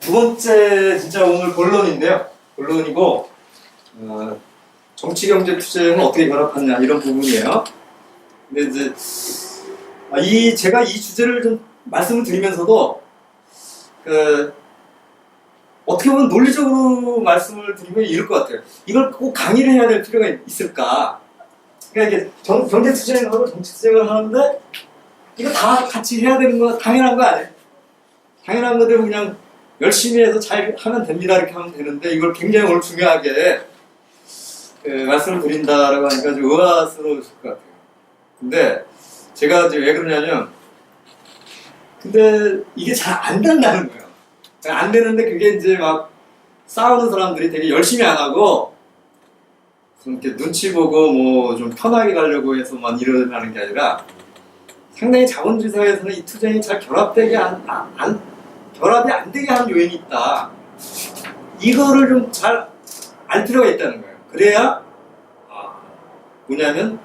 두 번째 진짜 오늘 본론인데요. 본론이고 정치, 경제, 투쟁은 어떻게 결합하냐 이런 부분이에요. 근데 이제 제가 이 주제를 좀 말씀을 드리면서도 어떻게 보면 논리적으로 말씀을 드리면 이럴 것 같아요. 이걸 꼭 강의를 해야 될 필요가 있을까? 그러니까 이게 경제 투쟁을 하고 정치 투쟁을 하는데 이거 다 같이 해야 되는 거 당연한 거 아니에요? 당연한 건데 그냥 열심히 해서 잘 하면 됩니다 이렇게 하면 되는데 이걸 굉장히 오늘 중요하게 말씀을 드린다라고 하니까 좀 의아스러우실 것 같아요. 근데 제가 이제 왜 그러냐면 근데 이게 잘 안 된다는 거예요. 안 되는데 그게 이제 막 싸우는 사람들이 되게 열심히 안 하고 좀 이렇게 눈치 보고 뭐 좀 편하게 가려고 해서만 일어나는 게 아니라 상당히 자본주의 사회에서는 이 투쟁이 잘 결합이 안 되게 하는 요인이 있다. 이거를 좀 잘 알 필요가 있다는 거예요. 그래야 뭐냐면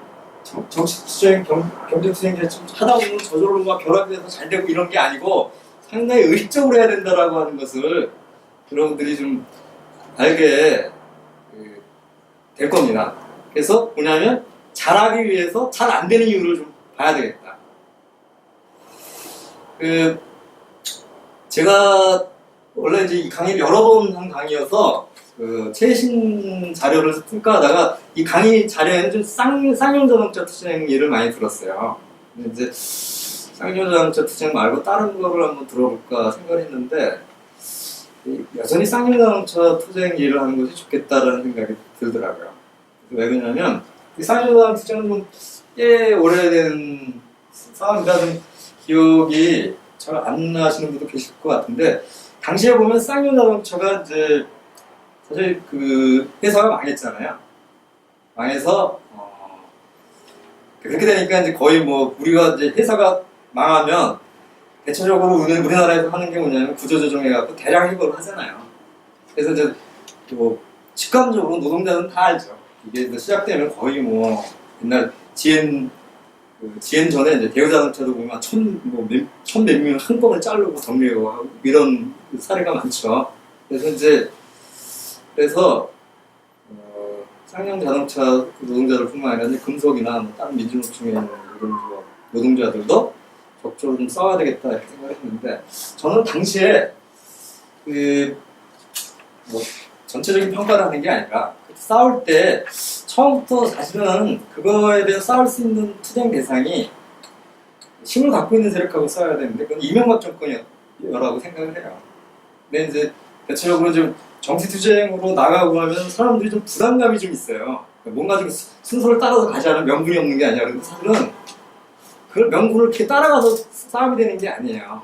정치 투쟁, 경제 투쟁이 좀 하다 보면 저절로 막 결합이 돼서 잘 되고 이런 게 아니고 상당히 의식적으로 해야 된다라고 하는 것을 여러분들이 좀 알게 될 겁니다. 그래서 뭐냐면 잘하기 위해서 잘 안 되는 이유를 좀 봐야 되겠다. 제가 원래 이제 이 강의를 여러 번 한 강의여서 최신 자료를 쓸까 하다가 이 강의 자료에는 좀 쌍용자동차 투쟁 예를 많이 들었어요. 근데 이제 쌍용자동차 투쟁 말고 다른 거를 한번 들어볼까 생각을 했는데 여전히 쌍용자동차 투쟁 예를 하는 것이 좋겠다라는 생각이 들더라고요. 왜 그러냐면 이 쌍용자동차 투쟁은 좀 꽤 오래된 싸움이라는 기억이 잘 안 나시는 분도 계실 것 같은데 당시에 보면 쌍용자동차가 이제 사실 그 회사가 망했잖아요. 망해서 그렇게 되니까 이제 거의 뭐 우리가 이제 회사가 망하면 대체적으로 우리나라에서 하는 게 뭐냐면 구조조정해갖고 대량 해고를 하잖아요. 그래서 이제 뭐 직관적으로 노동자는 다 알죠. 이게 이제 시작되면 거의 뭐 옛날 GM 전에 이제 대우자동차도 보면 천 몇 명 한꺼번에 자르고 정리하고 하고 이런 사례가 많죠. 그래서 쌍용자동차 노동자들 뿐만 아니라 금속이나 뭐 다른 민주노총에 있는 노동자들도 적극적으로 좀 싸워야 되겠다 이렇게 생각했는데 저는 당시에 뭐 전체적인 평가를 하는 게 아니라 싸울 때 처음부터 사실은 그거에 대해 싸울 수 있는 투쟁 대상이 힘을 갖고 있는 세력하고 싸워야 되는데 그건 이명박 정권이라고 생각을 해요. 근데 이제 대체적으로 좀 정치 투쟁으로 나가고 하면 사람들이 좀 부담감이 좀 있어요. 뭔가 좀 순서를 따라서 가지 않으면 명분이 없는 게 아니라 그런데 사실은 그 명분을 이렇게 따라가서 싸움이 되는 게 아니에요.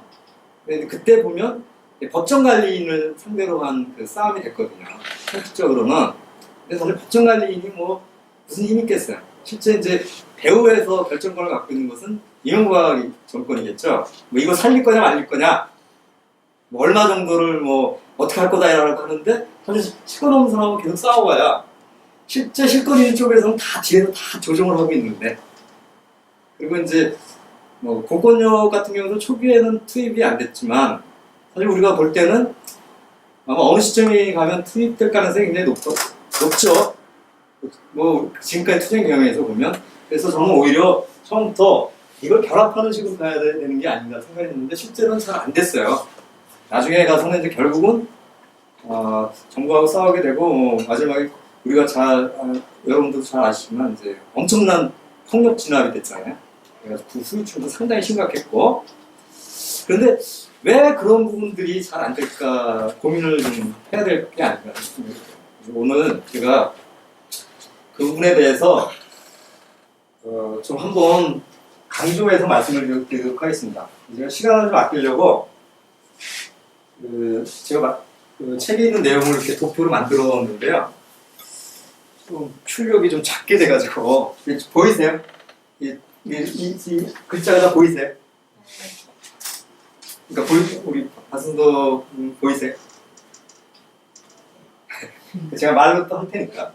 근데 그때 보면 법정관리인을 상대로 한 그 싸움이 됐거든요. 현실적으로는. 근데 사실 법정관리인이 뭐 무슨 힘이 있겠어요. 실제 이제 배후에서 결정권을 갖고 있는 것은 이명박 정권이겠죠. 뭐 이거 살릴 거냐 말릴 거냐, 뭐 얼마 정도를 뭐 어떻게 할 거다라고 하는데 사실 실권 없는 사람하고 계속 싸워봐야 실제 실권 있는 쪽에서는 다 뒤에서 다 조정을 하고 있는데 그리고 이제 뭐 공권력 같은 경우도 초기에는 투입이 안 됐지만 사실 우리가 볼 때는 아마 어느 시점에 가면 투입될 가능성이 굉장히 높죠. 뭐 지금까지 투쟁 경향에서 보면 그래서 저는 오히려 처음부터 이걸 결합하는 식으로 가야 되는 게 아닌가 생각했는데 실제로는 잘 안 됐어요. 나중에 가서는 이제 결국은 정부하고 싸우게 되고 마지막에 우리가 여러분들도 잘 아시지만 이제 엄청난 폭력 진압이 됐잖아요. 그래서 그 후유증도 상당히 심각했고 그런데 왜 그런 부분들이 잘 안 될까 고민을 좀 해야 될 게 아닌가 싶습니다. 오늘 제가 그 부분에 대해서 좀 한번 강조해서 말씀을 드리도록 하겠습니다. 제가 시간을 좀 아끼려고 제가 책에 있는 내용을 이렇게 도표로 만들었는데요. 좀 출력이 좀 작게 돼가지고 보이세요? 이 글자가 다 보이세요? 그러니까 우리 박순도 보이세요? 제가 말로 또 할 테니까.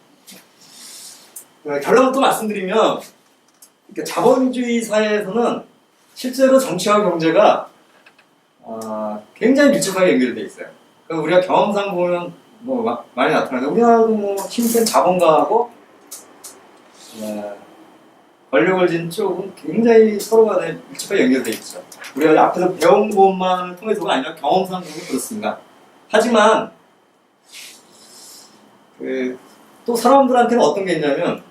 결론을 또 말씀드리면 그러니까 자본주의 사회에서는 실제로 정치와 경제가 굉장히 밀접하게 연결되어 있어요. 그러니까 우리가 경험상 보면 뭐 많이 나타나는데 우리나라도 뭐 힘센 자본가하고 권력을 쥔 쪽은 굉장히 서로 간에 밀접하게 연결되어 있죠. 우리가 앞에서 배운 것만 통해서가 아니라 경험상 보면 그렇습니다. 하지만 또 사람들한테는 어떤 게 있냐면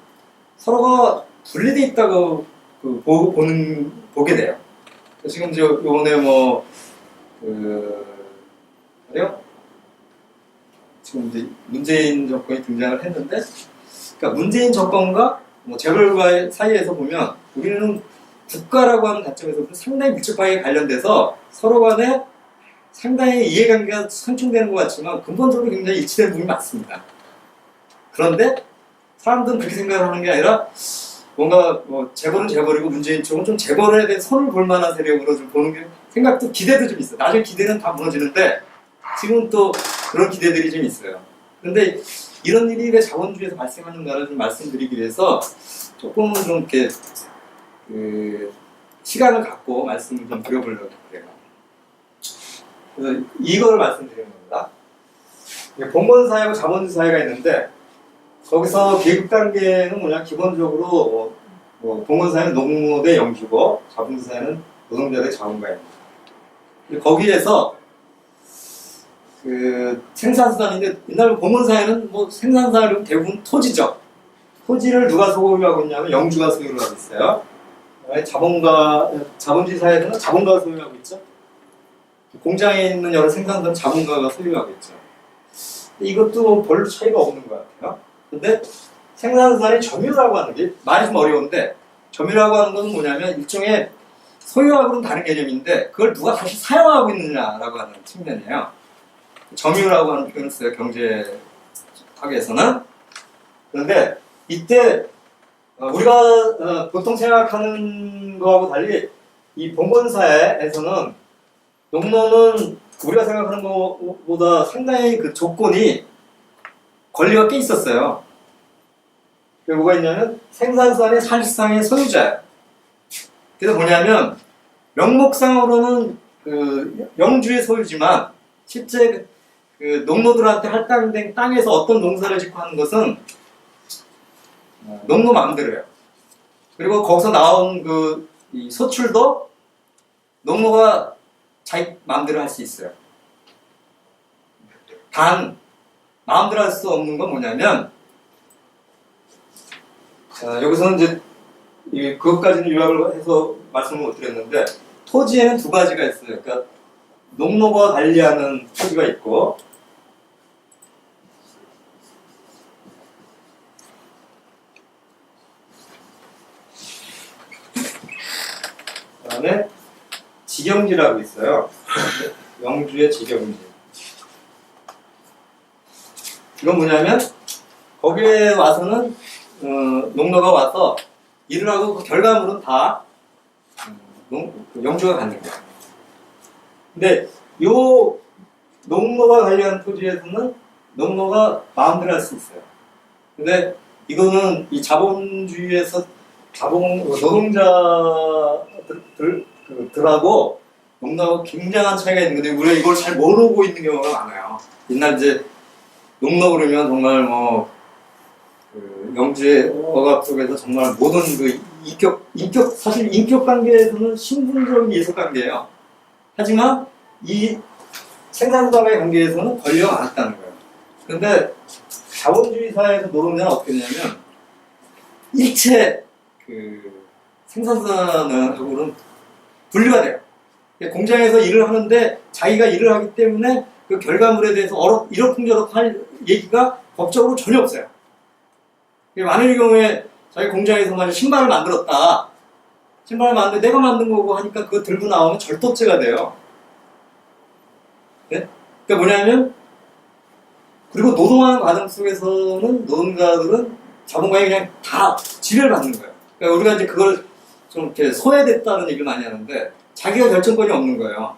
서로가 분리되어 있다고 보게 돼요. 지금 요번에 그래요? 지금 이제 문재인 정권이 등장을 했는데, 그러니까 문재인 정권과 재벌과의 사이에서 보면 우리는 국가라고 하는 관점에서 상당히 밀접하게 관련돼서 서로 간에 상당히 이해관계가 상충되는 것 같지만 근본적으로 굉장히 일치되는 부분이 많습니다. 그런데 사람들은 그렇게 생각하는 게 아니라 뭔가 재벌은 재벌이고 문재인 쪽은 좀 재벌에 대해 선을 볼 만한 세력으로 좀 보는 게 생각도 기대도 좀 있어요. 나중에 기대는 다 무너지는데 지금 또 그런 기대들이 좀 있어요. 그런데 이런 일이 왜 자본주의에서 발생하는가를 좀 말씀드리기 위해서 조금은 좀 이렇게 시간을 갖고 말씀을 좀 드려보려고 그래요. 그래서 이걸 말씀드리는 겁니다. 봉건사회하고 자본주의 사회가 있는데 거기서 계급 단계는 뭐냐, 기본적으로 봉건사회는 농노 대 영주고 자본주의 사회는 노동자 대 자본가입니다. 거기에서 생산수단인데 옛날 봉건사회는 생산사회는 대부분 토지죠. 토지를 누가 소유하고 있냐면 영주가 소유를 하고 있어요. 자본주의 사회에서는 자본가가 소유하고 있죠. 공장에 있는 여러 생산자는 자본가가 소유하고 있죠. 이것도 별로 차이가 없는 것 같아요. 근데 생산수단의 점유라고 하는 게 말이 좀 어려운데, 점유라고 하는 것은 뭐냐면 일종의 소유하고는 다른 개념인데 그걸 누가 다시 사용하고 있느냐라고 하는 측면이에요. 점유라고 하는 표현을 써요, 경제학에서는. 그런데 이때 우리가 보통 생각하는 거하고 달리 이 봉건사회에서는 농노는 우리가 생각하는 것보다 상당히 그 조건이 권리가 꽤 있었어요. 그게 뭐가 있냐면 생산수단의 사실상의 소유자예요. 그래서 뭐냐면 명목상으로는 영주의 소유지만 실제 농노들한테 할당된 땅에서 어떤 농사를 짓고 하는 것은 농노 마음대로예요. 그리고 거기서 나온 이 소출도 농노가 자기 마음대로 할 수 있어요. 단 마음대로 할 수 없는 건 뭐냐면, 여기서는 이제 그것까지는 요약을 해서 말씀을 못 드렸는데, 토지에는 두 가지가 있어요. 그러니까 농노가 관리하는 토지가 있고, 그다음에 직영지라고 있어요. 영주의 직영지. 이건 뭐냐면 거기에 와서는 농노가 와서 일을 하고 그 결과물은 다 영주가 갖는 거예요. 근데 요 농노가 관리하는 토지에서는 농노가 마음대로 할 수 있어요. 근데 이거는 이 자본주의에서 노동자들하고 농노하고 굉장한 차이가 있는 건데 우리가 이걸 잘 모르고 있는 경우가 많아요. 옛날 이제 농노 그러면 정말 영주의 억압 속에서 정말 모든 사실 인격 관계에서는 신분적인 예속 관계예요. 하지만 이 생산자와의 관계에서는 권리가 많았다는 거예요. 그런데 자본주의 사회에서 노동자는 어떻게 되냐면 일체 생산자하고는 분리가 돼요. 공장에서 일을 하는데 자기가 일을 하기 때문에 그 결과물에 대해서 이러쿵저러쿵 할 얘기가 법적으로 전혀 없어요. 많은 경우에 자기 공장에서 신발을 만들었다. 신발을 만드는데 내가 만든 거고 하니까 그거 들고 나오면 절도죄가 돼요. 네? 그러니까 뭐냐면, 그리고 노동하는 과정 속에서는 노동자들은 자본가에 그냥 다 지배를 받는 거예요. 그러니까 우리가 이제 그걸 좀 이렇게 소외됐다는 얘기를 많이 하는데 자기가 결정권이 없는 거예요.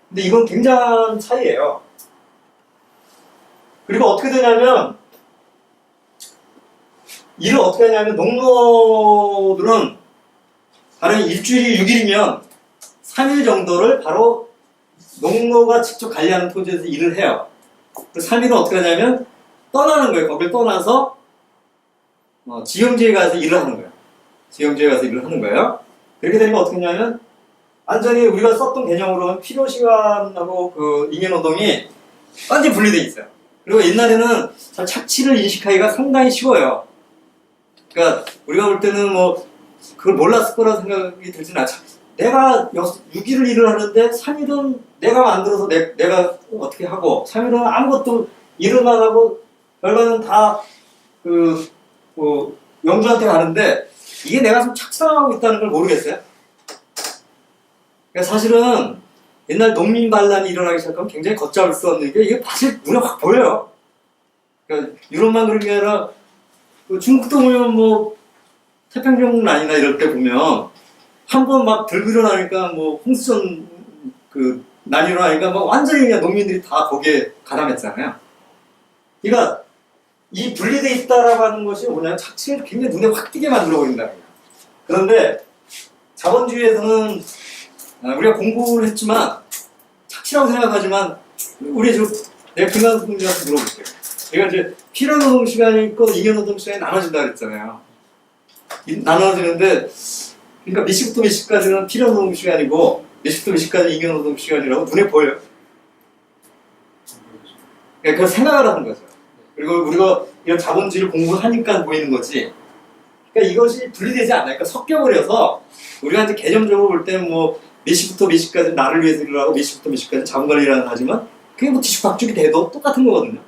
근데 이건 굉장한 차이예요. 그리고 어떻게 되냐면, 일을 어떻게 하냐면 농노들은 다른 일주일이 6일이면 3일 정도를 바로 농노가 직접 관리하는 토지에서 일을 해요. 그 삶이는 어떻게 하냐면 떠나는 거예요. 거길 떠나서 지형지에 가서 일을 하는 거예요. 지형지에 가서 일을 하는 거예요. 그렇게 되면 어떻게 하냐면 완전히 우리가 썼던 개념으로는 필요시간하고 그 잉여노동이 완전히 분리되어 있어요. 그리고 옛날에는 착취를 인식하기가 상당히 쉬워요. 그러니까 우리가 볼 때는 뭐 그걸 몰랐을 거라 생각이 들지는 않죠. 내가 6일을 일을 하는데 3일은 내가 만들어서 내가 어떻게 하고 3일은 아무것도 일을만 하고 결과는 다 영주한테 가는데 이게 내가 좀 착상하고 있다는 걸 모르겠어요. 그러니까 사실은 옛날 농민 반란이 일어나기 시작하면 굉장히 걷잡을 수 없는 게 이게 사실 눈에 확 보여요. 그러니까 유럽만 그런 게 아니라 중국도 보면 뭐 태평양난이나 이럴 때 보면 한 번 막 들고 일어나니까 뭐 홍수전 난이 일어나니까 막 완전히 그냥 농민들이 다 거기에 가담했잖아요. 그러니까 이 분리돼 있다라고 하는 것이 뭐냐면 착취를 굉장히 눈에 확 띄게 만들어 버린다는 거예요. 그런데 자본주의에서는 우리가 공부를 했지만 착취라고 생각하지만 내가 김한수 군님한테 물어볼게요. 제가 이제 필요노동 시간이 있고 잉여노동 시간이 나눠진다 그랬잖아요. 나눠지는데 그러니까 몇 시부터 몇 시까지는 필요노동 시간이고 몇 시부터 몇 시까지 잉여노동 시간이라고 눈에 보여요. 그러니까 그걸 생각을 하는 거죠. 그리고 우리가 이런 자본주의를 공부하니까 보이는 거지. 그러니까 이것이 분리되지 않아요. 그러니까 섞여버려서 우리가 이제 개념적으로 볼 때는 뭐 몇 시부터 몇 시까지 나를 위해서 일을 하고 몇 시부터 몇 시까지 자본관리를 하지만 그게 뭐 뒤죽박죽이 돼도 똑같은 거거든요.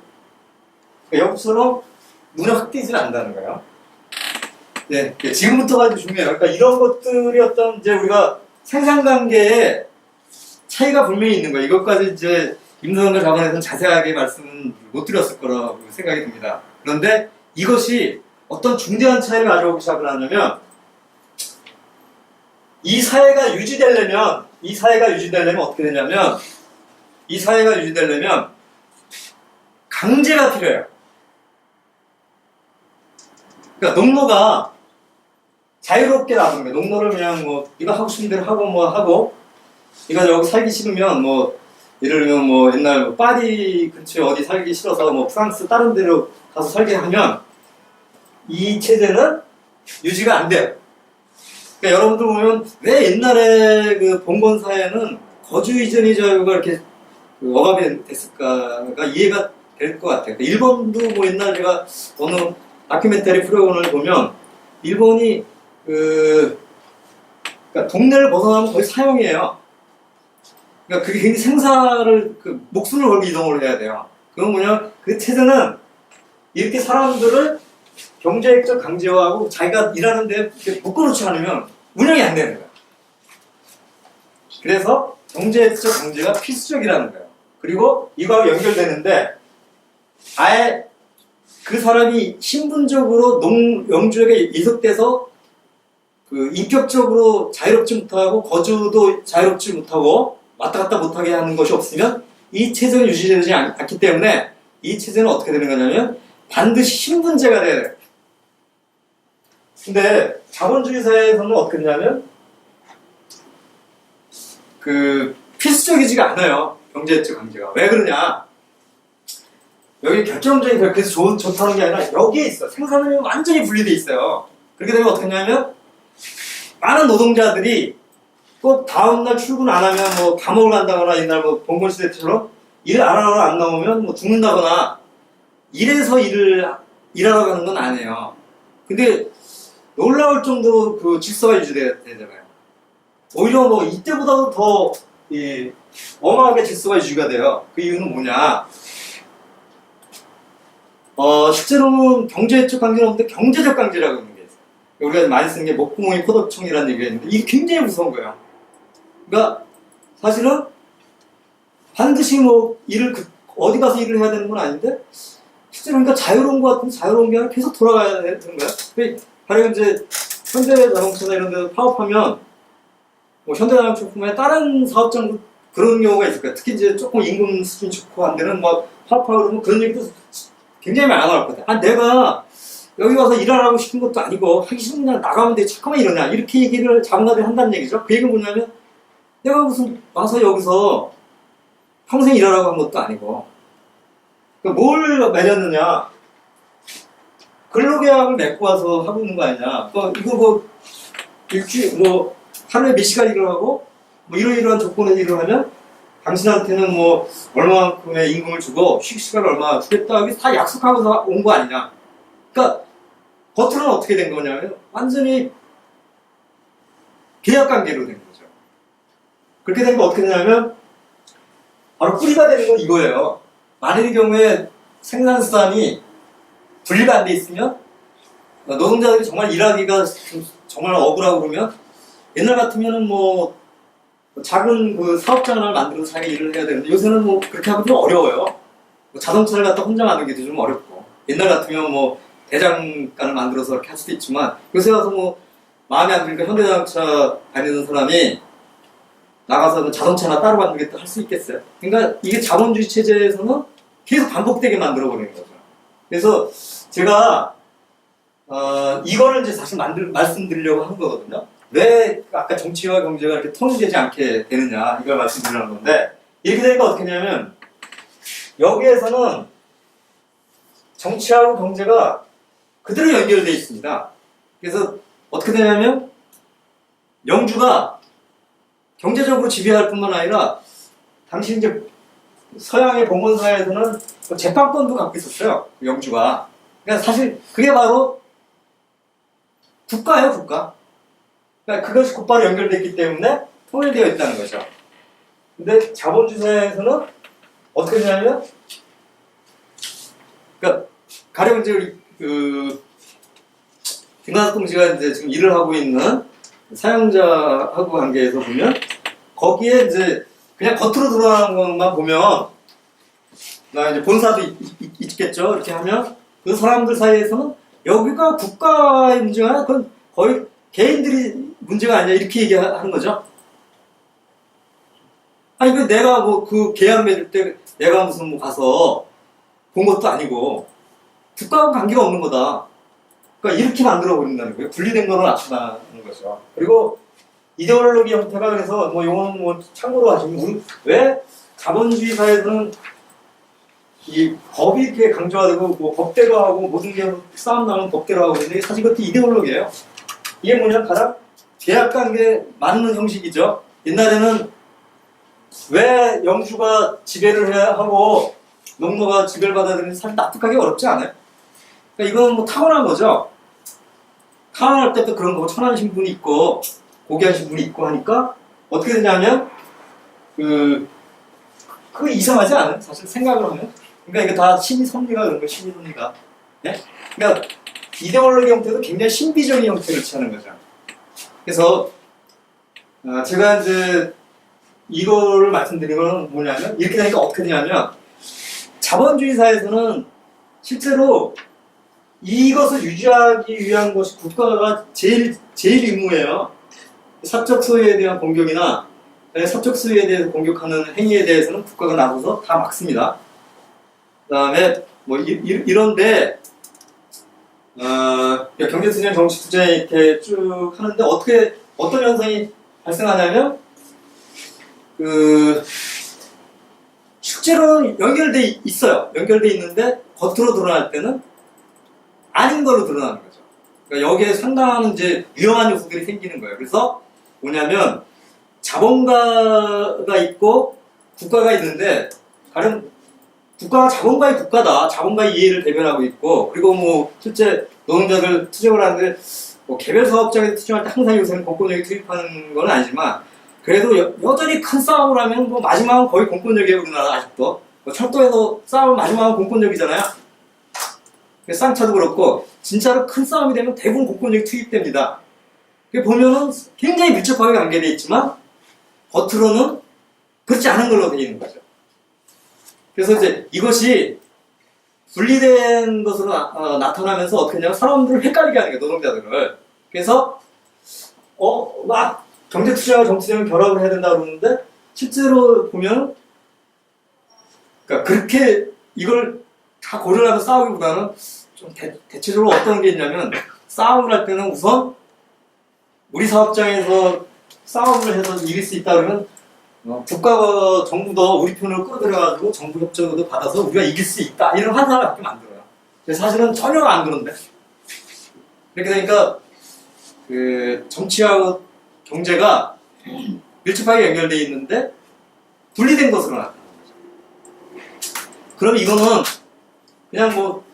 그러니까 여기처럼 눈에 확 띄지는 않는다는 거예요. 네, 지금부터가 아주 중요해요. 그러니까 이런 것들이 어떤 이제 우리가 생산관계에 차이가 분명히 있는 거예요. 이것까지 이제 임노동과 자본에서는 자세하게 말씀은 못 드렸을 거라고 생각이 듭니다. 그런데 이것이 어떤 중대한 차이를 가져오기 시작을 하냐면 이 사회가 유지되려면 어떻게 되냐면 이 사회가 유지되려면 강제가 필요해요. 그러니까 농노가 자유롭게 나오는 거예요. 농노를 그냥 뭐 이거 하고 싶은 대로 하고 뭐 하고 이거 여기 살기 싫으면 뭐 예를 들면 뭐 옛날 뭐 파리 근처에 어디 살기 싫어서 뭐 프랑스 다른 데로 가서 살게 하면 이 체제는 유지가 안 돼요. 그러니까 여러분들 보면 왜 옛날에 그 봉건 사회는 거주 이전의 자유가 이렇게 억압이 됐을까가 이해가 될 것 같아요. 그러니까 일본도 뭐 옛날 제가 어느 다큐멘터리 프로그램을 보면 일본이 그러니까 동네를 벗어나면 거의 사형이에요. 그러니까 그게 굉장히 생사를 목숨을 걸고 이동을 해야 돼요. 그건 뭐냐? 그 체제는 이렇게 사람들을 경제적 강제화하고 자기가 일하는 데 묶어놓지 않으면 운영이 안 되는 거예요. 그래서 경제적 강제가 필수적이라는 거예요. 그리고 이거하고 연결되는데 아예 그 사람이 신분적으로 영주에게 이속돼서 인격적으로 자유롭지 못하고 거주도 자유롭지 못하고 왔다 갔다 못하게 하는 것이 없으면 이 체제는 유지되지 않기 때문에 이 체제는 어떻게 되는 거냐면 반드시 신분제가 돼야 돼요. 근데 자본주의 사회에서는 어떻게 되냐면 필수적이지가 않아요. 경제적 강제가. 왜 그러냐? 여기 결정적인 그래서 좋다는 게 아니라 여기에 있어. 생산력이 완전히 분리돼 있어요. 그렇게 되면 어떻게 하냐면 많은 노동자들이 꼭 다음날 출근 안 하면 뭐 감옥을 간다거나 옛날 뭐 봉건시대처럼 일 안 하러 안 나오면 뭐 죽는다거나 이래서 일하러 가는 건 아니에요. 근데 놀라울 정도로 질서가 유지되잖아요. 오히려 뭐 이때보다도 더 어마하게 질서가 유지가 돼요. 그 이유는 뭐냐? 실제로는 경제적 강제는 없는데 경제적 강제라고 하는 게 있어요. 우리가 많이 쓰는 게 목구멍이 포도청이라는 얘기가 있는데 이게 굉장히 무서운 거예요. 그러니까 사실은 반드시 뭐 어디 가서 일을 해야 되는 건 아닌데 실제로 그러니까 자유로운 것 같은 자유로운 게 아니라 계속 돌아가야 되는 거예요. 바로 이제 현대자동차나 이런 데서 파업하면 뭐 현대자동차뿐만 아니라 다른 사업장도 그런 경우가 있을 거예요. 특히 이제 조금 임금 수준이 좋고 안 되는 뭐 파업하고 그러면 그런 얘기도 굉장히 많이 나올 것 같아요. 내가 여기 와서 일하라고 시킨 것도 아니고 하기 싫으면 그냥 나가면 돼. 잠깐만 이러냐. 이렇게 얘기를 자본가들이 한다는 얘기죠. 그 얘기는 뭐냐면 내가 무슨 와서 여기서 평생 일하라고 한 것도 아니고 뭘 맺었느냐? 근로계약을 맺고 와서 하고 있는 거 아니냐? 이거 뭐 일주일 뭐 하루에 몇 시간 일을 하고 뭐 이러이러한 조건에 일을 하면 당신한테는 뭐 얼마만큼의 임금을 주고 휴식 시간을 얼마 주겠다 이게 다 약속하고서 온 거 아니냐? 그러니까 겉으로는 어떻게 된 거냐면 완전히 계약 관계로 된 거죠. 그렇게 된 거 어떻게 되냐면 바로 뿌리가 되는 건 이거예요. 만일의 경우에 생산수단이 분리가 안 돼 있으면 노동자들이 정말 일하기가 정말 억울하고 그러면 옛날 같으면은 뭐 작은 그 사업장 하나를 만들어서 자기 일을 해야 되는데 요새는 뭐 그렇게 하기 좀 어려워요. 뭐 자동차를 갖다 혼자 만들기도 좀 어렵고 옛날 같으면 뭐 대장간을 만들어서 그렇게 할 수도 있지만 요새 와서 뭐 마음에 안 드니까 현대자동차 다니는 사람이 나가서 자동차 하나 따로 만들겠다 할 수 있겠어요. 그러니까 이게 자본주의 체제에서는 계속 반복되게 만들어 버리는 거죠. 그래서 제가 이거를 이제 사실 말씀드리려고 한 거거든요. 왜 아까 정치와 경제가 이렇게 통일되지 않게 되느냐 이걸 말씀드리려는 건데 이렇게 되니까 어떻게 되냐면 여기에서는 정치하고 경제가 그대로 연결되어 있습니다. 그래서 어떻게 되냐면 영주가 경제적으로 지배할 뿐만 아니라 당시 이제 서양의 봉건사회에서는 재판권도 갖고 있었어요. 영주가. 그러니까 사실 그게 바로 국가예요, 국가. 그러니까 그것이 곧바로 연결됐기 때문에 통일되어 있다는 거죠. 근데 자본주의 사회에서는 어떻게 되냐면 그러니까 가령 이제 김관석 동지가 이제 지금 일을 하고 있는 사용자하고 관계에서 보면 거기에 이제 그냥 겉으로 드러나는 것만 보면 나 이제 본사도 있겠죠. 이렇게 하면 그 사람들 사이에서는 여기가 국가의 문제가 아니라 그건 거의 개인들이 문제가 아니야 이렇게 얘기하는 거죠. 아니 그 내가 뭐 그 계약 맺을 때 내가 무슨 뭐 가서 본 것도 아니고 국가하고 관계가 없는 거다. 그러니까 이렇게 만들어 버린다는 거예요. 분리된 거로 나타나는 거죠. 그리고 이데올로기 형태가 그래서 뭐 이거는 뭐 참고로 하시면 왜 자본주의 사회에서는 이 법이 이렇게 강조가 되고 뭐 법대로 하고 모든 게 싸움 나면 법대로 하고 그러는데 사실 그것도 이데올로기예요. 이게 뭐냐 가장 계약관계 맞는 형식이죠. 옛날에는 왜 영주가 지배를 해야 하고 농노가 지배를 받아야 되는지 사실 납득하기 어렵지 않아요. 그러니까 이건 뭐 타고난 거죠. 타고날 때도 그런 거고 천한 신분이 있고 고귀한 신분이 있고 하니까 어떻게 되냐면 그거 이상하지 않아요? 사실 생각을 하면. 그러니까 이게 다 심의 섭리가 그런 거예요. 심의 섭리가. 네? 그러니까 이데올로기 형태도 굉장히 신비적인 형태를 취하는 거죠. 그래서 제가 이제 이거를 말씀드린 건 뭐냐면 이렇게 되니까 어떻게 되냐면 자본주의 사회에서는 실제로 이것을 유지하기 위한 것이 국가가 제일 의무예요. 사적 소유에 대한 공격이나 사적 소유에 대해서 공격하는 행위에 대해서는 국가가 나서서 다 막습니다. 그 다음에 뭐 이런데 경제투쟁, 정치투쟁 이렇게 쭉 하는데 어떤 현상이 발생하냐면 실제로는 연결돼 있어요. 연결돼 있는데 겉으로 드러날 때는 아닌 걸로 드러나는 거죠. 그러니까 여기에 상당한 이제 위험한 요소들이 생기는 거예요. 그래서 뭐냐면 자본가가 있고 국가가 있는데 가령 국가가 자본가의 국가다. 자본가의 이해를 대변하고 있고 그리고 뭐 실제 노동자들 투쟁을 하는데 뭐 개별 사업장에서 투쟁할 때 항상 요새는 공권력이 투입하는 건 아니지만 그래도 여전히 큰 싸움을 하면 뭐 마지막은 거의 공권력이에요. 우리나라 아직도 뭐 철도에서 싸움 마지막은 공권력이잖아요. 쌍차도 그렇고 진짜로 큰 싸움이 되면 대부분 공권력이 투입됩니다. 보면은 굉장히 밀접하게 관계되어 있지만 겉으로는 그렇지 않은 걸로 되어 있는 거죠. 그래서 이제 이것이 분리된 것으로 나타나면서 어떻게 하냐면 사람들을 헷갈리게 하는 거예요. 노동자들을. 그래서 막 경제투쟁과 정치투쟁을 결합을 해야 된다 그러는데 실제로 보면 그러니까 그렇게 이걸 다 고려하면서 싸우기보다는 좀 대체적으로 어떤 게 있냐면 싸움을 할 때는 우선 우리 사업장에서 싸움을 해서 이길 수 있다 그러면 국가가 정부도 우리 편으로 끌어들여가지고 정부 협조도 받아서 우리가 이길 수 있다 이런 환상을 갖게 만들어요. 근데 사실은 전혀 안 그런데 이렇게 되니까 그 정치하고 경제가 밀접하게 연결되어 있는데 분리된 것으로 나타나는 거죠. 그럼 이거는 그냥 뭐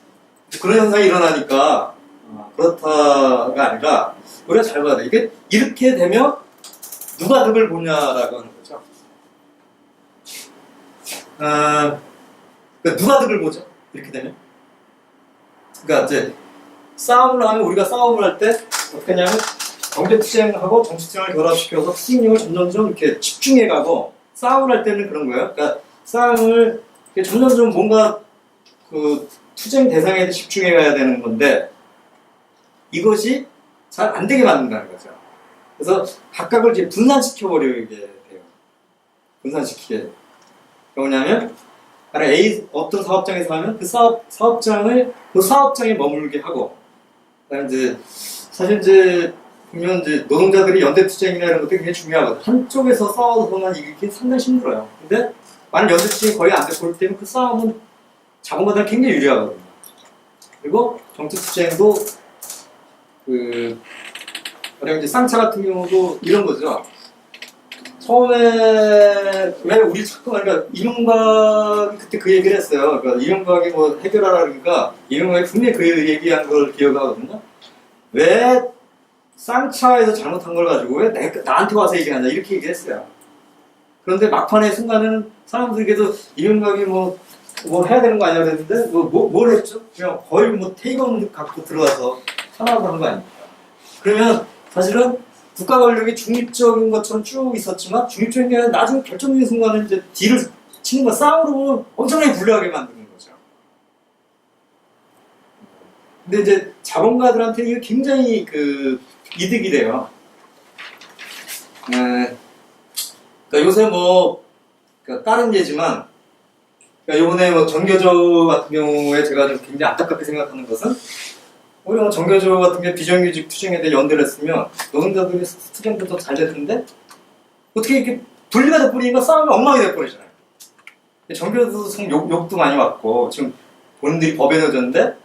그런 현상이 일어나니까 그렇다가 아니라 우리가 잘 봐야 돼. 이게 이렇게 되면 누가 득을 보냐라고 하는 거죠. 그러니까 누가 득을 보죠? 이렇게 되면. 그러니까 이제 싸움을 하면 우리가 싸움을 할 때 어떻게 하냐면 경제투쟁하고 정치투쟁을 결합시켜서 투쟁력을 점점점 이렇게 집중해가고 싸움을 할 때는 그런 거예요. 그러니까 싸움을 점점점 뭔가 그 투쟁 대상에 집중해가야 되는 건데 이것이 잘 안 되게 만든다는 거죠. 그래서 각각을 이제 분산시켜버리게 돼요. 분산시키게. 뭐냐면 A 어떤 사업장에서 하면 그 사업장을 그 사업장에 머물게 하고 그다음에 이제 사실 이제 보면 이제 노동자들이 연대 투쟁이나 이런 것들이 굉장히 중요하거든요. 한쪽에서 싸워서만 이기기 상당히 힘들어요. 근데 만약 연대 투쟁이 거의 안 되고 볼 때는 그 싸움은 자본가들은 굉장히 유리하거든요. 그리고 정치 투쟁도 가령 이제 쌍차 같은 경우도 이런 거죠. 처음에 왜 우리 자꾸 그러니까 이명박이 그때 그 얘기를 했어요. 그러니까 이명박이 뭐 해결하라 그러니까 이명박이 분명히 그 얘기한 걸 기억하거든요. 왜 쌍차에서 잘못한 걸 가지고 왜 나한테 와서 얘기하냐 이렇게 얘기했어요. 그런데 막판에 순간에는 사람들에게도 이명박이 뭐 해야 되는 거 아니야 그랬는데 뭘 했죠? 그냥 거의 뭐 테이건 갖고 들어가서 하나로 하는 거 아닙니까? 그러면 사실은 국가 권력이 중립적인 것처럼 쭉 있었지만 중립적인 게 아니라 나중에 결정적인 순간에 이제 뒤를 치는 거 싸움으로 엄청나게 불리하게 만드는 거죠. 근데 이제 자본가들한테 이게 굉장히 이득이 돼요. 그러니까 요새 뭐 그러니까 다른 예지만 그러니까 요번에 뭐 정교조 같은 경우에 제가 좀 굉장히 안타깝게 생각하는 것은 오히려 정교조 같은 게 비정규직 투쟁에 대해 연대를 했으면 노동자들이 투쟁도 더 잘 됐는데 어떻게 이렇게 분리가 돼버리니까 싸움이 엉망이 돼버리잖아요. 정교조 욕도 많이 왔고 지금 본인들이 법에 넣어졌는데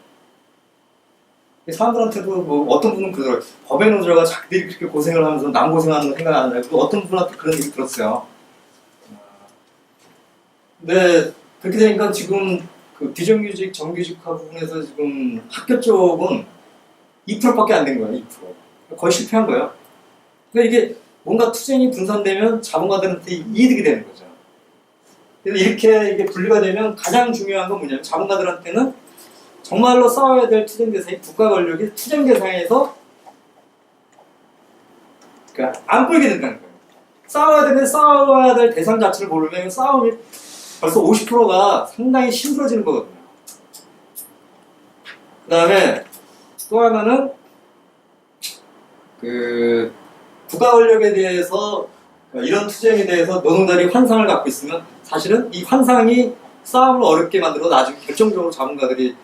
사람들한테도 뭐 어떤 분은 그러더라고요. 법에 넣어져가 자기들이 그렇게 고생을 하면서 남 고생하는 거 생각 안 하고 어떤 분한테 그런 얘기 들었어요. 근데 그렇게 되니까 지금 그 비정규직, 정규직화 부분에서 지금 학교 쪽은 2%밖에 안 된 거예요. 2%. 거의 실패한 거예요. 그러니까 이게 뭔가 투쟁이 분산되면 자본가들한테 이득이 되는 거죠. 그래서 이게 분리가 되면 가장 중요한 건 뭐냐면 자본가들한테는 정말로 싸워야 될 투쟁 대상이 국가 권력이 투쟁 대상에서 그러니까 안 끌게 된다는 거예요. 싸워야 될 대상 자체를 모르면 싸움이 벌써 50%가 상당히 힘들어지는 거거든요. 그 다음에 또 하나는 국가 권력에 대해서 이런 투쟁에 대해서 노동자들이 환상을 갖고 있으면 사실은 이 환상이 싸움을 어렵게 만들어 나중에 결정적으로 자본가들이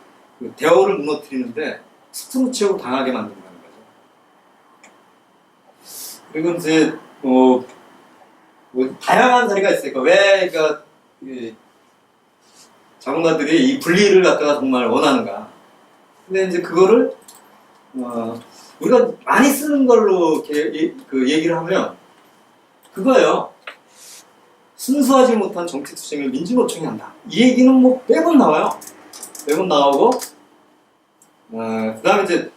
대어를 무너뜨리는데 스트무치하고 당하게 만든다는 거죠. 그리고 이제 뭐 다양한 사례가 있으니까 왜 자본가들이 이 분리를 갖다가 정말 원하는가. 근데 이제 그거를 우리가 많이 쓰는 걸로 얘기를 하면 그거예요. 순수하지 못한 정치 투쟁을 민주노총이 한다. 이 얘기는 뭐 매번 나와요. 매번 나오고 그 다음에 이제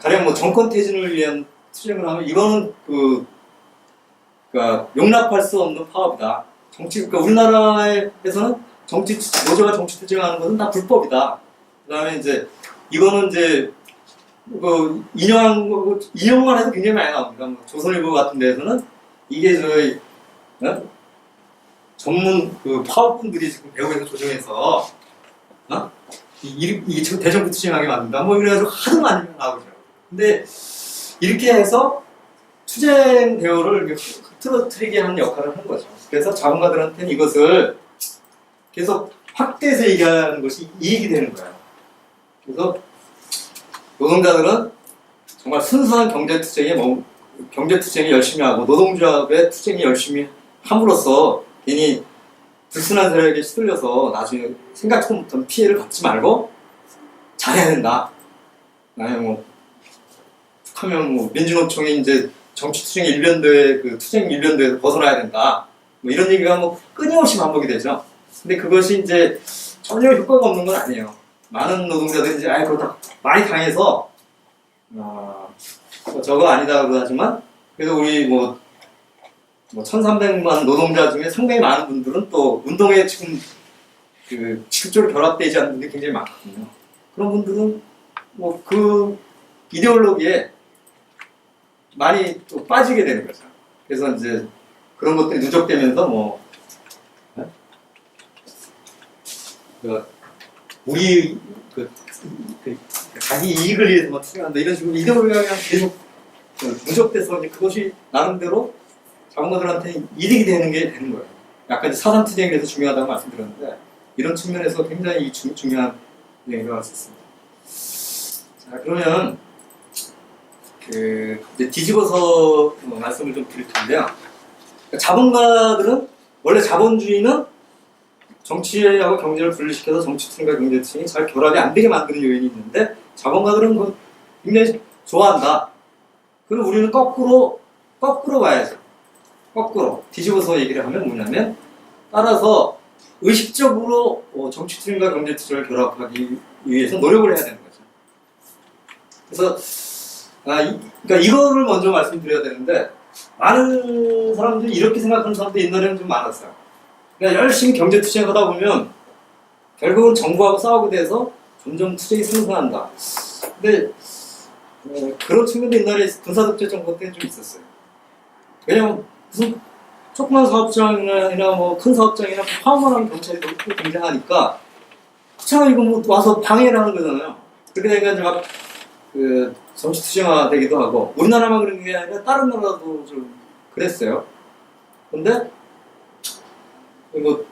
가령 뭐 정권 퇴진을 위한 투쟁을 하면 이거는 그러니까 용납할 수 없는 파업이다. 그러니까 우리나라에서는 노조가 정치 투쟁하는 것은 다 불법이다. 그 다음에 이제 이거는 이제 인용만 해도 굉장히 많이 나옵니다. 뭐 조선일보 같은 데에서는 이게 저희 전문 파업꾼들이 지금 배후에서 조정해서 이게 지금 대정부 투쟁하게 만든다. 뭐 이래가지고 하도 많이 나오죠. 근데 이렇게 해서 투쟁 대우를 흐트러뜨리게 하는 역할을 하는 거죠. 그래서 자본가들한테는 이것을 계속 확대해서 얘기하는 것이 이익이 되는 거예요. 그래서 노동자들은 정말 순수한 경제 투쟁에 열심히 하고 노동조합의 투쟁에 열심히 함으로써 괜히 불순한 세력에 시들려서 나중에 생각지 못한 피해를 받지 말고 잘해야 된다. 아니 뭐 하면 뭐 민주노총이 이제 정치투쟁 일변도에 그 투쟁 일변도에서 벗어나야 된다. 뭐 이런 얘기가 뭐 끊임없이 반복이 되죠. 근데 그것이 이제 전혀 효과가 없는 건 아니에요. 많은 노동자들이 이제 그렇다 많이 당해서 뭐 저거 아니다 그러지만 그래도 우리 뭐 1300만 노동자 중에 상당히 많은 분들은 또 운동에 지금 그 직접적으로 결합되지 않는 분들이 굉장히 많거든요. 그런 분들은 뭐 그 이데올로기에 많이 또 빠지게 되는 거죠. 그래서 이제 그런 것들이 누적되면서 뭐 우리 자기 이익을 위해서 막 투쟁한다 이런 식으로 이데올로기가 그냥 계속 누적돼서 이제 그것이 나름대로 자본가들한테 이득이 되는 게 되는 거예요. 약간 이제 사상 투쟁에 대해서 중요하다고 말씀드렸는데 이런 측면에서 굉장히 중요한 얘기가 왔었습니다. 자 그러면 이제 뒤집어서 말씀을 좀 드릴 텐데요. 자본가들은 원래 자본주의는 정치하고 경제를 분리시켜서 정치층과 경제층이 잘 결합이 안 되게 만드는 요인이 있는데 자본가들은 그걸 굉장히 좋아한다. 그럼 우리는 거꾸로 봐야죠. 거꾸로 뒤집어서 얘기를 하면 뭐냐면 따라서 의식적으로 정치층과 경제층을 결합하기 위해서 노력을 해야 되는 거죠. 그래서 그러니까 이거를 먼저 말씀드려야 되는데 많은 사람들이 이렇게 생각하는 사람들이 옛날에는 좀 많았어요. 그러니까 열심히 경제 투쟁하다 보면 결국은 정부하고 싸우게 돼서 점점 투쟁이 생겨난다. 근데 그런 측면도 옛날에 군사독재 정부 때는 좀 있었어요. 왜냐면 무슨 조그만 사업장이나 뭐 큰 사업장이나 파업만 하면 경찰이 또 등장하니까 그렇잖아 이거 뭐 와서 방해를 하는 거잖아요. 그렇게 되니까 이제 막 정치 투쟁화 되기도 하고 우리나라만 그런 게 아니라 다른 나라도 좀 그랬어요. 근데 뭐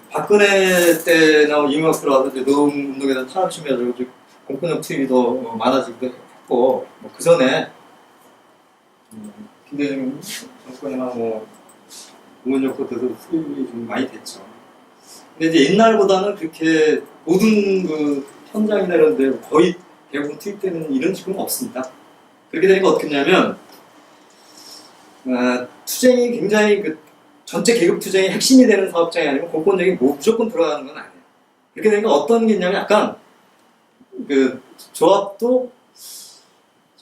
박근혜 때나 이명박 들어와서 노동운동에다 탄압 침해가지고 공권력 투입이 더 많아지기도 했고 뭐 그 전에 김대중 정권이나 뭐 노무현 때도 투입이 좀 많이 됐죠. 근데 이제 옛날보다는 그렇게 모든 그 현장이나 이런 데 거의 대부분 투입되는 이런 식으로는 없습니다. 그렇게 되니까 어떻게 했냐면 투쟁이 굉장히 전체 계급 투쟁의 핵심이 되는 사업장이 아니면 공권력이 무조건 들어가는 건 아니에요. 그렇게 되니까 어떤 게 있냐면 약간 조합도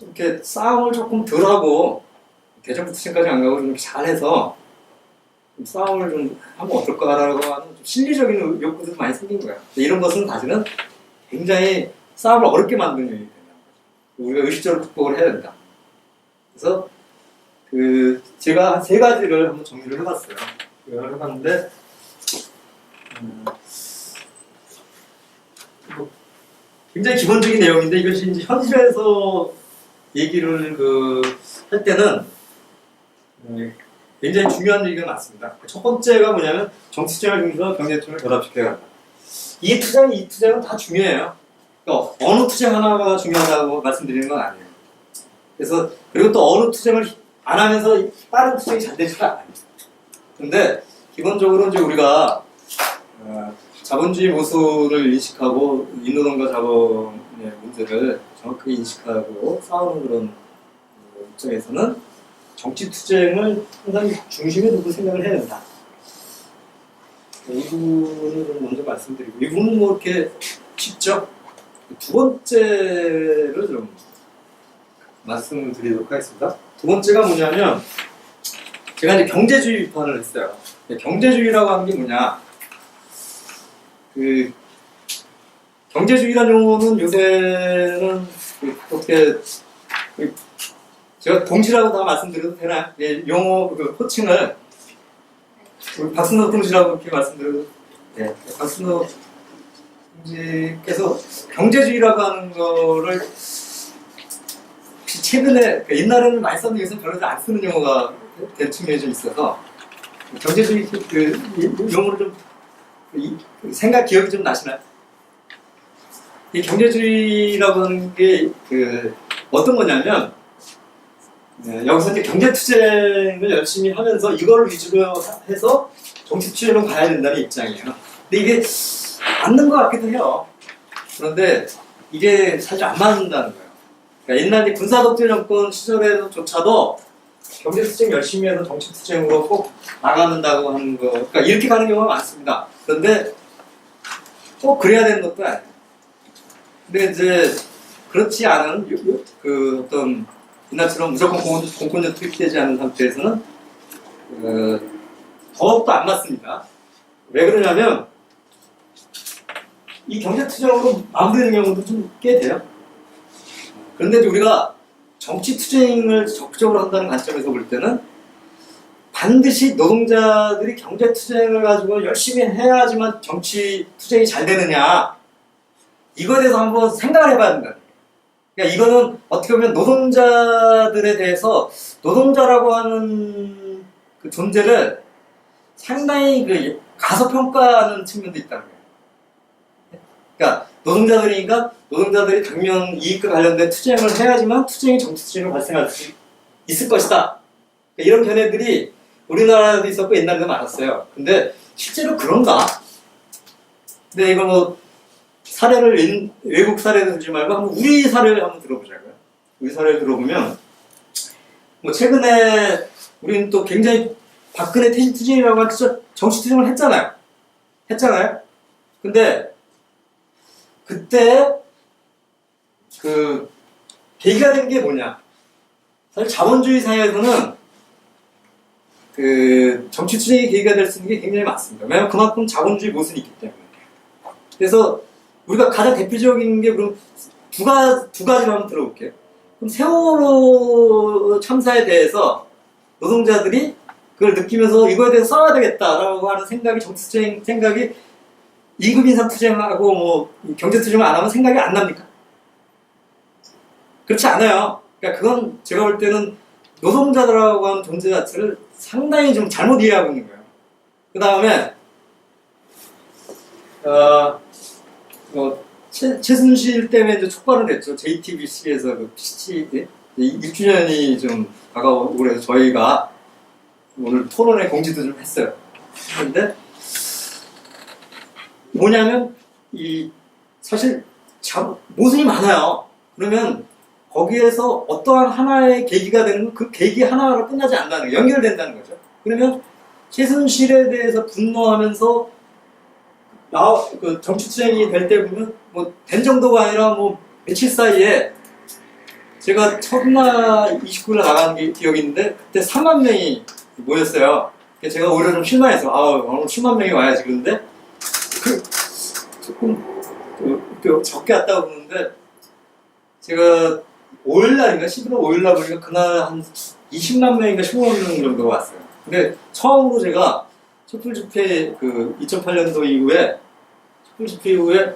이렇게 싸움을 조금 덜 하고 대정부 투쟁까지 안 가고 좀 잘해서 싸움을 좀 하면 어떨까라고 하는 좀 실리적인 욕구도 많이 생긴 거예요. 이런 것은 사실은 굉장히 싸움을 어렵게 만드는 요인이 된다. 우리가 의식적으로 극복을 해야 된다. 그래서 제가 한 3가지를 한번 정리를 해봤어요. 해봤는데 굉장히 기본적인 내용인데 이것이 이제 현실에서 얘기를 할 때는 굉장히 중요한 얘기가 많습니다. 첫 번째가 뭐냐면 정치투쟁을 중심으로 경제투쟁을 결합시켜야 한다. 이 투쟁은 다 중요해요. 그러니까 어느 투쟁 하나가 중요하다고 말씀드리는 건 아니에요. 그래서 그리고 또 어느 투쟁을 안 하면서 다른 투쟁이 잘 되지도 않아요. 근데 기본적으로 이제 우리가 자본주의 모순을 인식하고 인노동과 자본의 문제를 정확하게 인식하고 싸우는 그런 입장에서는 정치 투쟁을 상당히 중심에 두고 생각을 해야 된다. 이 부분을 먼저 말씀드리고 이 부분은 뭐 이렇게 쉽죠? 두 번째를 좀 말씀을 드리도록 하겠습니다. 두 번째가 뭐냐면 제가 이제 경제주의 비판을 했어요. 경제주의라고 하는 게 뭐냐? 경제주의라는 용어는 요새는 어떻게 제가 동시라고 다 말씀드려도 되나요? 용어 호칭을 우리 박순호 동시라고 이렇게 말씀드려도 박순호 동지께서 경제주의라고 하는 거를 최근에 옛날에는 많이 썼는데 요새는 별로 안 쓰는 용어가 된 측면이 좀 있어서 경제주의 용어를 좀 기억이 좀 나시나요? 이 경제주의라고 하는 게 어떤 거냐면 네, 여기서 이제 경제투쟁을 열심히 하면서 이걸 위주로 해서 정치투쟁으로 가야 된다는 입장이에요. 근데 이게 맞는 것 같기도 해요. 그런데 이게 사실 안 맞는다는 거예요. 그러니까 옛날 군사독재 정권 시절에조차도 경제투쟁 열심히 해서 정치투쟁으로 꼭 나가는다고 하는 거, 그러니까 이렇게 가는 경우가 많습니다. 그런데 꼭 그래야 되는 것도 아니에요. 근데 이제 그렇지 않은 그 어떤 옛날처럼 무조건 공권력 투입되지 않은 상태에서는 더욱더 안 맞습니다. 왜 그러냐면 이 경제투쟁으로 마무리되는 경우도 좀 꽤 돼요. 그런데 우리가 정치투쟁을 적극적으로 한다는 관점에서 볼 때는 반드시 노동자들이 경제투쟁을 가지고 열심히 해야지만 정치투쟁이 잘 되느냐, 이거에 대해서 한번 생각을 해봐야 된다. 그러니까 이거는 어떻게 보면 노동자들에 대해서 노동자라고 하는 그 존재를 상당히 그 가소평가하는 측면도 있다는 거예요. 그러니까 노동자들이 당면 이익과 관련된 투쟁을 해야지만 투쟁이 정치투쟁으로 발생할 수 있을 것이다. 그러니까 이런 견해들이 우리나라에도 있었고 옛날에도 많았어요. 근데 실제로 그런가? 근데 이거 뭐 사례를 외국 사례를 들지 말고 한번 우리 사례를 한번 들어보자고요. 우리 사례를 들어보면 뭐 최근에 우리는 또 굉장히 박근혜 퇴진투쟁이라고 하면서 정치투쟁을 했잖아요. 근데 그때 그 계기가 된 게 뭐냐? 사실 자본주의 사회에서는 그 정치투쟁의 계기가 될 수 있는 게 굉장히 많습니다. 왜냐하면 그만큼 자본주의 모순이 있기 때문에. 그래서 우리가 가장 대표적인 게 그럼 두 가지로 한번 들어볼게요. 그럼 세월호 참사에 대해서 노동자들이 그걸 느끼면서 이거에 대해서 싸워야 되겠다라고 하는 생각이 정치투쟁 생각이 임금 인상 투쟁하고 뭐 경제투쟁을 안 하면 생각이 안 납니까? 그렇지 않아요. 그러니까 그건 제가 볼 때는 노동자들하고 하는 존재 자체를 상당히 좀 잘못 이해하고 있는 거예요. 그 다음에 최순실 때문에 이제 촉발을 했죠. JTBC에서 그 PCT 1주년이 좀 다가오고 그래서 저희가 오늘 토론회 공지도 좀 했어요. 그런데 뭐냐면 사실 모순이 많아요. 그러면 거기에서 어떠한 하나의 계기가 되는 그 계기 하나로 끝나지 않는다는 거예요. 연결된다는 거죠. 그러면 최순실에 대해서 분노하면서 그 정치투쟁이 될 때 보면 뭐 된 정도가 아니라 뭐 며칠 사이에 제가 첫날 29일 나가는 게 기억이 있는데 그때 3만 명이 모였어요. 제가 오히려 좀 실망했어요. 오늘 10만 명이 와야지. 그런데 조금 적게 왔다고 그러는데 제가 5일날인가 11월 5일날 보니까 그날 한 20만 명인가 15만 명 정도가 왔어요. 근데 처음으로 제가 촛불 집회 2008년도 이후에 촛불 집회 이후에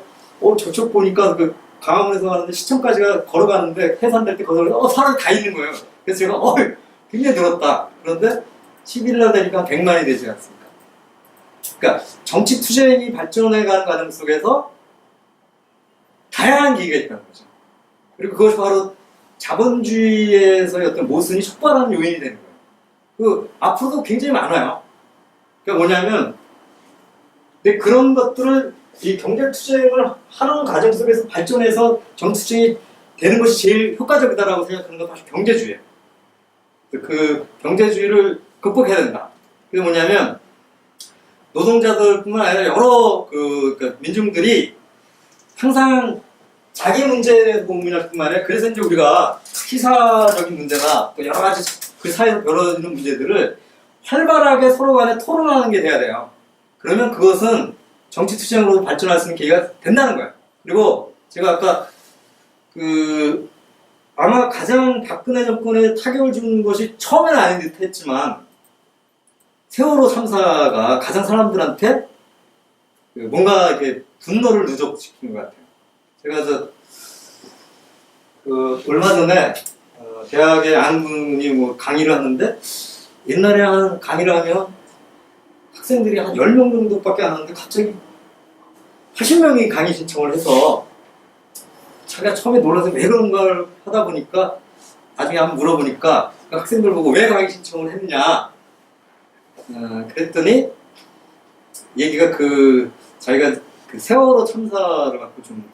저쪽 보니까 그 강화문에서 가는데 시청까지가 걸어가는데 해산될 때 걸어가는데 사람이 다 있는 거예요. 그래서 제가 굉장히 늘었다. 그런데 11일날 되니까 100만이 되지 않습니까? 그러니까 정치 투쟁이 발전해가는 과정 속에서 다양한 계기가 있다는 거죠. 그리고 그것이 바로 자본주의에서의 어떤 모순이 촉발하는 요인이 되는 거예요. 앞으로도 굉장히 많아요. 그러니까 뭐냐면, 근데 그런 것들을 이 경제투쟁을 하는 과정 속에서 발전해서 정치투쟁이 되는 것이 제일 효과적이다라고 생각하는 건 사실 경제주의예요. 그 경제주의를 극복해야 된다. 그게 뭐냐면, 노동자들뿐만 아니라 여러 민중들이 항상 자기 문제에 대해서 고민할 뿐만 아니라 그래서 이제 우리가 시사적인 문제나 또 여러 가지 그 사이에서 벌어지는 문제들을 활발하게 서로 간에 토론하는 게 돼야 돼요. 그러면 그것은 정치투쟁으로 발전할 수 있는 계기가 된다는 거예요. 그리고 제가 아까 아마 가장 박근혜 정권에 타격을 준 것이 처음에는 아닌 듯 했지만 세월호 참사가 가장 사람들한테 뭔가 이렇게 분노를 누적시킨 것 같아요. 제가 얼마 전에 대학에 아는 분이 뭐 강의를 하는데 옛날에 강의를 하면 학생들이 한 10명 정도밖에 안 하는데 갑자기 80명이 강의 신청을 해서 자기가 처음에 놀라서 왜 그런 걸 하다 보니까 나중에 한번 물어보니까 그 학생들 보고 왜 강의 신청을 했냐 그랬더니 얘기가 자기가 그 세월호 참사를 갖고 좀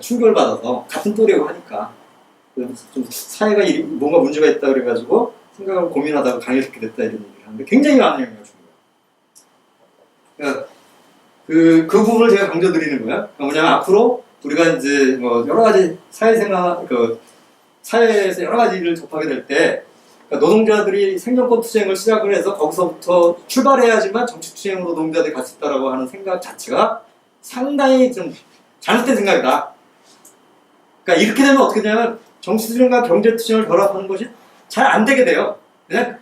충격을 받아서 같은 또래고 하니까 좀 사회가 뭔가 문제가 있다 그래가지고 생각을 고민하다가 강의를 듣게 됐다 이런 얘기를 하는데 굉장히 많은 영향을 준 거예요. 그러니까 그 부분을 제가 강조드리는 거예요. 그러니까 뭐냐면 앞으로 우리가 이제 뭐 여러 가지 사회생활, 사회에서 여러 가지 일을 접하게 될 때, 그러니까 노동자들이 생존권 투쟁을 시작을 해서 거기서부터 출발해야지만 정치 투쟁으로 노동자들이 갈 수 있다라고 하는 생각 자체가 상당히 좀 잘못된 생각이다. 그러니까 이렇게 되면 어떻게 되냐면 정치 투쟁과 경제 투쟁을 결합하는 것이 잘 안 되게 돼요. 그냥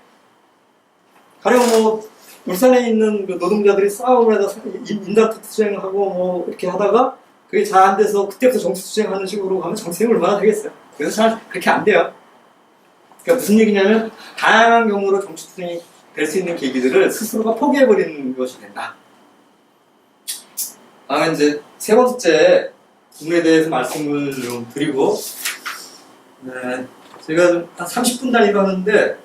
가령 뭐 울산에 있는 그 노동자들이 싸움을 해서 인다투 투쟁하고 뭐 이렇게 하다가 그게 잘 안 돼서 그때부터 정치 투쟁하는 식으로 가면 정치생이 얼마나 되겠어요. 그래서 잘 그렇게 안 돼요. 그러니까 무슨 얘기냐면 다양한 경우로 정치 투쟁이 될 수 있는 계기들을 스스로가 포기해버리는 것이 된다. 다음에 이제 세 번째 부분에 대해서 말씀을 좀 드리고 제가 한 30분 단위로 하는데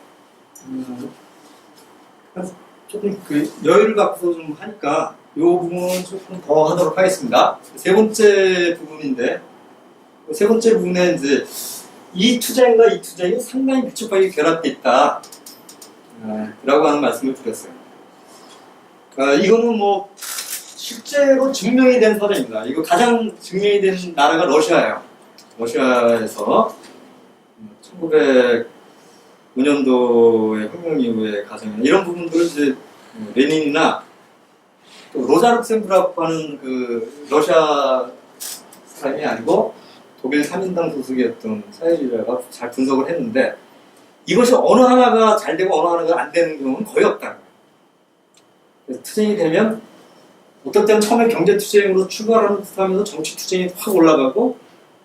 조금 여유를 갖고서 좀 하니까 이 부분은 조금 더 하도록 하겠습니다. 세 번째 부분인데 세 번째 부분에 이제 이 투쟁과 이 투쟁이 상당히 밀접하게 결합되어 있다 라고 하는 말씀을 드렸어요. 이거는 뭐 실제로 증명이 된 사례입니다. 이거 가장 증명이 된 나라가 러시아예요. 러시아에서 1905년도의 혁명 이후에 가장 이런 부분들을 이제 레닌이나 또 로자 룩셈부르크 하는 그 러시아 사람이 아니고 독일 3인당 소속이었던 사회주의자가 잘 분석을 했는데 이것이 어느 하나가 잘 되고 어느 하나가 안 되는 경우는 거의 없다. 그래서 투쟁이 되면 어떨 때는 처음에 경제 투쟁으로 출발하는 듯하면서 정치 투쟁이 확 올라가고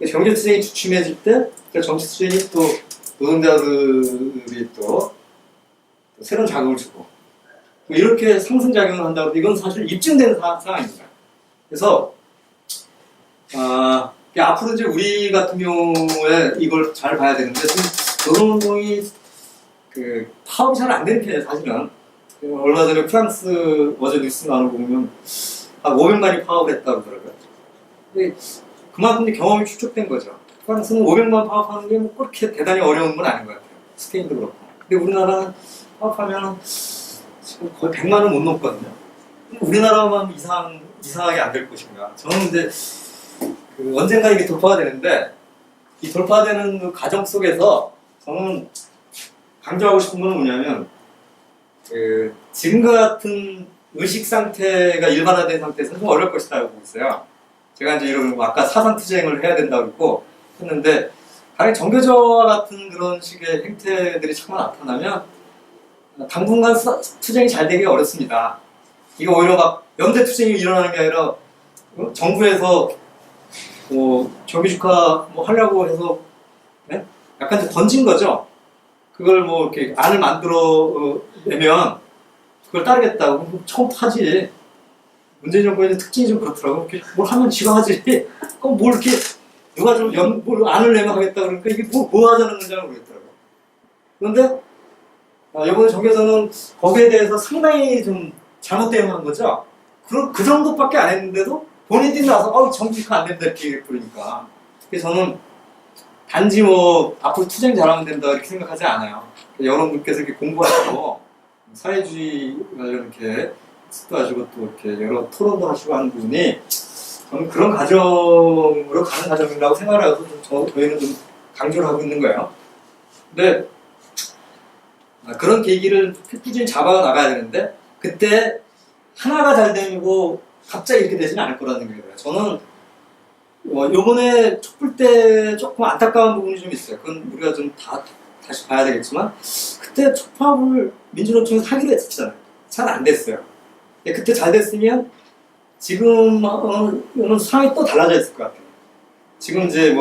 경제 투쟁이 주춤해질 때 정치 투쟁이 또 노동자들이 또 새로운 자극을 주고 이렇게 상승작용을 한다고 이건 사실 입증된 상황입니다. 그래서 앞으로 이제 우리 같은 경우에 이걸 잘 봐야 되는데 지금 노동운동이 파업이 잘 안 되는 편이에요. 사실은 얼마 전에 프랑스 어제 뉴스 나오는 거 보면 한 500만이 파업을 했다고 그러더라고요. 근데 그만큼 경험이 축적된 거죠. 프랑스는 500만 파업하는 게 뭐 그렇게 대단히 어려운 건 아닌 것 같아요. 스페인도 그렇고. 근데 우리나라는 파업하면 지금 거의 100만은 못 넘거든요. 우리나라만 이상하게 안 될 것인가. 저는 이제 언젠가 이게 돌파가 되는데 이 돌파되는 그 과정 속에서 저는 강조하고 싶은 건 뭐냐면 지금과 같은 의식 상태가 일반화된 상태에서는 좀 어려울 것이라고 보고 있어요. 제가 이제 이런 아까 사상 투쟁을 해야 된다고 그랬고 했는데 가령 정교조와 같은 그런 식의 행태들이 자꾸 나타나면 당분간 투쟁이 잘 되기 어렵습니다. 이거 오히려 막 연대 투쟁이 일어나는 게 아니라 정부에서 정규직화 하려고 해서 네? 약간 좀 던진 거죠. 그걸 이렇게 안을 만들어 내면 그걸 따르겠다고 처음부터 하지. 문재인 정부의 특징이 좀 그렇더라고. 뭘 하면 지가 하지. 그럼 뭘 이렇게 누가 좀 안을 내면 하겠다 그러니까 이게 뭐 하자는 건지 모르겠더라고. 그런데 이번에 정교조는 거기에 대해서 상당히 좀 잘못 대응한 거죠. 그 정도밖에 안 했는데도 본인들이 나서 정치가 안 된다 이렇게 그러니까. 그래서 저는 단지 앞으로 투쟁 잘하면 된다 이렇게 생각하지 않아요. 여러분께서 이렇게 공부하시고 사회주의가 이렇게 숙도하시고 또 이렇게 여러 토론도 하시고 하는 부분이 저는 그런 과정으로 가는 과정이라고 생각을 해서 저희는 좀 강조를 하고 있는 거예요. 근데 그런 계기를 꾸준히 잡아 나가야 되는데 그때 하나가 잘 되고 갑자기 이렇게 되지는 않을 거라는 생각이 들어요. 저는 요번에 촛불 때 조금 안타까운 부분이 좀 있어요. 그건 우리가 좀 다시 봐야 되겠지만 그때 촛불을 민주노총에서 하기로 했었잖아요. 잘 안 됐어요. 그때 잘 됐으면 지금은 상황이 또 달라져 있을 것 같아요. 지금 이제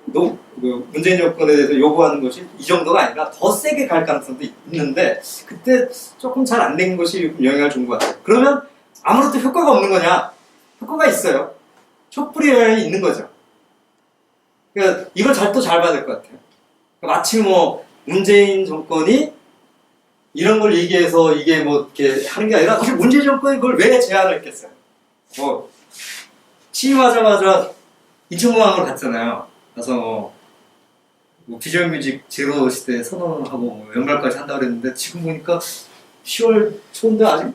문재인 정권에 대해서 요구하는 것이 이 정도가 아니라 더 세게 갈 가능성도 있는데 그때 조금 잘 안 된 것이 영향을 준 것 같아요. 그러면 아무것도 효과가 없는 거냐? 효과가 있어요. 촛불의 영향이 있는 거죠. 그러니까 이걸 잘 봐야 될 것 같아요. 마치 문재인 정권이 이런 걸 얘기해서 이게 뭐 이렇게 하는 게 아니라 사실 문재인 정권이 그걸 왜 제안을 했겠어요? 뭐 취임하자마자 인천공항을 갔잖아요. 가서 뭐 비주얼뮤직 제로 시대 선언하고 뭐 연말까지 한다고 그랬는데 지금 보니까 10월 초인데 아직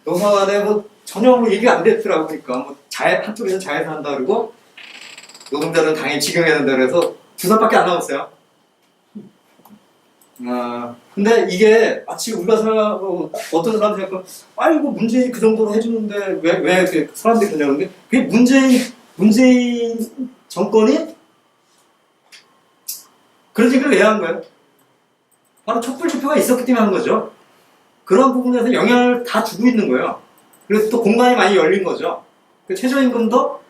영화관에 뭐 전혀 뭐 얘기가 안 됐더라고. 그러니까 뭐 한쪽에서 자해서 한다 그러고 노동자들은 당연히 직영해야 된다 그래서 2살밖에 안 남았어요. 근데 이게 마치 우리가 생각하고 어떤 사람들이 생각하면 아이고 문재인이 그 정도로 해주는데 왜 이렇게 사람들이 그러냐는데 그게 문재인 정권이 그런 얘기를 왜 한 거예요? 바로 촛불 집회가 있었기 때문에 한 거죠. 그런 부분에서 영향을 다 주고 있는 거예요. 그래서 또 공간이 많이 열린 거죠. 그 최저임금도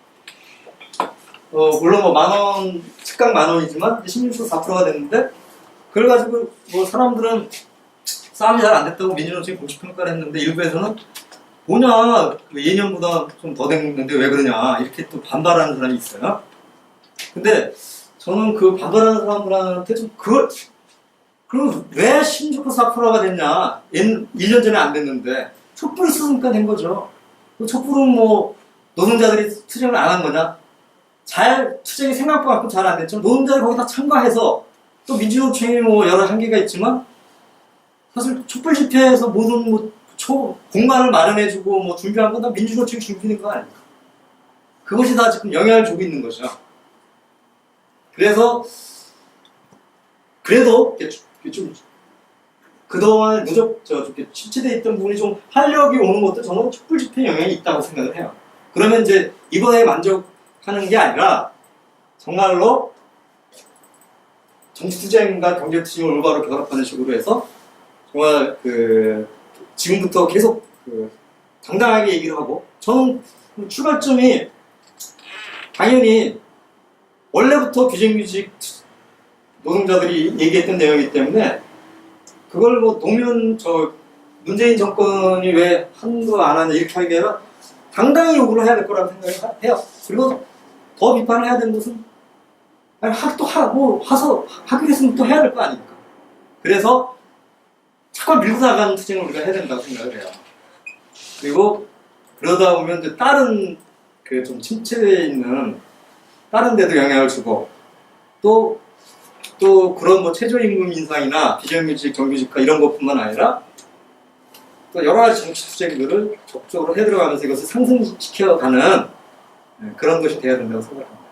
물론 뭐 만원, 측각 만원이지만 16.4%가 됐는데 그걸 가지고 뭐 사람들은 싸움이 잘 안 됐다고 민주노총이 공식평가를 했는데 일부에서는 뭐냐 예년보다 좀 더 됐는데 왜 그러냐 이렇게 또 반발하는 사람이 있어요. 근데 저는 그 반발하는 사람들한테 좀 그럼 왜 16.4%가 됐냐 1년 전에 안 됐는데 촛불이 있으니까 된 거죠. 촛불은 뭐 노동자들이 투쟁을 안 한 거냐? 투쟁이 생각보다 잘 안 됐죠. 노동자들이 거기다 참가해서 또 민주노총이 뭐 여러 한계가 있지만 사실 촛불 집회에서 모든 뭐 공간을 마련해주고 뭐 준비한 건 다 민주노총이 준비된 거 아닙니까? 그것이 다 지금 영향을 주고 있는 거죠. 그래도 좀 그동안 이렇게 침체되어 있던 부분이 좀 활력이 오는 것도 저는 촛불 집회에 영향이 있다고 생각을 해요. 그러면 이제 이번에 만족하는 게 아니라 정말로 정치투쟁과 경제투쟁을 올바로 결합하는 식으로 해서 정말 지금부터 계속 당당하게 얘기를 하고 저는 출발점이 당연히 원래부터 비정규직 노동자들이 얘기했던 내용이기 때문에 그걸 뭐 문재인 정권이 왜 한도 안 하냐 이렇게 하는 게 아니라 당당히 요구를 해야 될 거라고 생각을 해요. 그리고 더 비판을 해야 되는 것은 하기로 했으면 또 해야 될 거 아닙니까? 그래서 자꾸 밀고 나가는 투쟁을 우리가 해야 된다고 생각을 해요. 그리고 그러다 보면 이제 다른 좀 침체되어 있는 다른 데도 영향을 주고 또 그런 뭐 최저임금 인상이나 비정규직, 정규직화 이런 것뿐만 아니라 또 여러 가지 정치 투쟁들을 적극적으로 해들어가면서 이것을 상승시켜가는 그런 것이 돼야 된다고 생각합니다.